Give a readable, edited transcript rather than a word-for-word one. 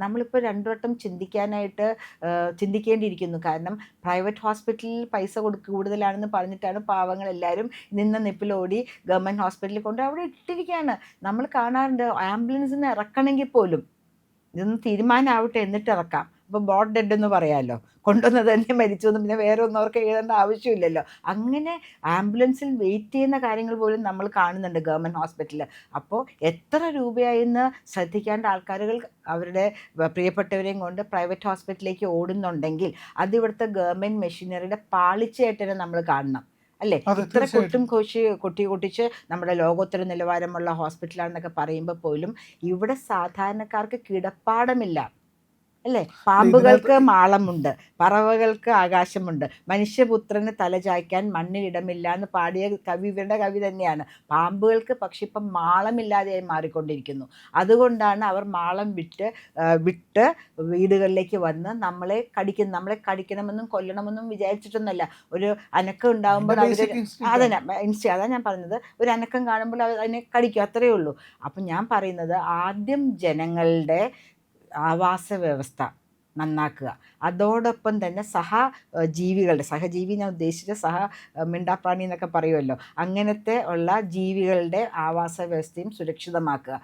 നമ്മളിപ്പോൾ രണ്ടു വട്ടം ചിന്തിക്കേണ്ടിയിരിക്കുന്നു. കാരണം പ്രൈവറ്റ് ഹോസ്പിറ്റലിൽ പൈസ കൂടുതലാണെന്ന് പറഞ്ഞിട്ടാണ് പാവങ്ങളെല്ലാവരും നിന്ന നിപ്പിലോടി ഗവൺമെൻറ് ഹോസ്പിറ്റലിൽ കൊണ്ട് അവിടെ ഇട്ടിരിക്കുകയാണ്. നമ്മൾ കാണാറുണ്ട് ആംബുലൻസിൽ നിന്ന് ഇറക്കണമെങ്കിൽ പോലും ഇതൊന്ന് തീരുമാനമാവട്ടെ എന്നിട്ട് ഇറക്കാം. അപ്പോൾ ബോട്ട് ഡെഡ് എന്ന് പറയാമല്ലോ, കൊണ്ടുവന്നത് തന്നെ മരിച്ചു എന്ന് പിന്നെ വേറെ ഒന്നും അവർക്ക് എഴുതേണ്ട ആവശ്യമില്ലല്ലോ. അങ്ങനെ ആംബുലൻസിൽ വെയിറ്റ് ചെയ്യുന്ന കാര്യങ്ങൾ പോലും നമ്മൾ കാണുന്നുണ്ട് ഗവൺമെൻറ് ഹോസ്പിറ്റലിൽ. അപ്പോൾ എത്ര രൂപയായെന്ന് ശ്രദ്ധിക്കേണ്ട ആൾക്കാരുകൾ അവരുടെ പ്രിയപ്പെട്ടവരെയും കൊണ്ട് പ്രൈവറ്റ് ഹോസ്പിറ്റലിലേക്ക് ഓടുന്നുണ്ടെങ്കിൽ അത് ഇവിടുത്തെ ഗവൺമെൻറ് മെഷീനറിയുടെ പാളിച്ചയായിട്ട് നമ്മൾ കാണണം, അല്ലേ? ഇത്ര കൊട്ടിച്ച് നമ്മുടെ ലോകോത്തര നിലവാരമുള്ള ഹോസ്പിറ്റലാണെന്നൊക്കെ പറയുമ്പോൾ പോലും ഇവിടെ സാധാരണക്കാർക്ക് കിടപ്പാടമില്ല, അല്ലേ? പാമ്പുകൾക്ക് മാളമുണ്ട്, പറവകൾക്ക് ആകാശമുണ്ട്, മനുഷ്യപുത്രന് തലചായ്ക്കാൻ മണ്ണിലിടമില്ല എന്ന് പാടിയ ഇവരുടെ കവി തന്നെയാണ്. പാമ്പുകൾക്ക് പക്ഷെ ഇപ്പം മാളമില്ലാതെയായി മാറിക്കൊണ്ടിരിക്കുന്നു. അതുകൊണ്ടാണ് അവർ മാളം വിട്ട് വീടുകളിലേക്ക് വന്ന് നമ്മളെ കടിക്കണമെന്നും കൊല്ലണമെന്നും വിചാരിച്ചിട്ടൊന്നുമല്ല. ഒരു അനക്കം ഉണ്ടാകുമ്പോൾ അതാ ഞാൻ പറഞ്ഞത്, ഒരു അനക്കം കാണുമ്പോൾ അതിനെ കടിക്കും, അത്രയേ ഉള്ളൂ. അപ്പം ഞാൻ പറയുന്നത് ആദ്യം ജനങ്ങളുടെ ആവാസ വ്യവസ്ഥ നന്നാക്കുക, അതോടൊപ്പം തന്നെ സഹജീവി ഞാൻ ഉദ്ദേശിച്ച മിണ്ടാപ്രാണി എന്നൊക്കെ പറയുമല്ലോ, അങ്ങനത്തെ ഉള്ള ജീവികളുടെ ആവാസ വ്യവസ്ഥയും സുരക്ഷിതമാക്കുക.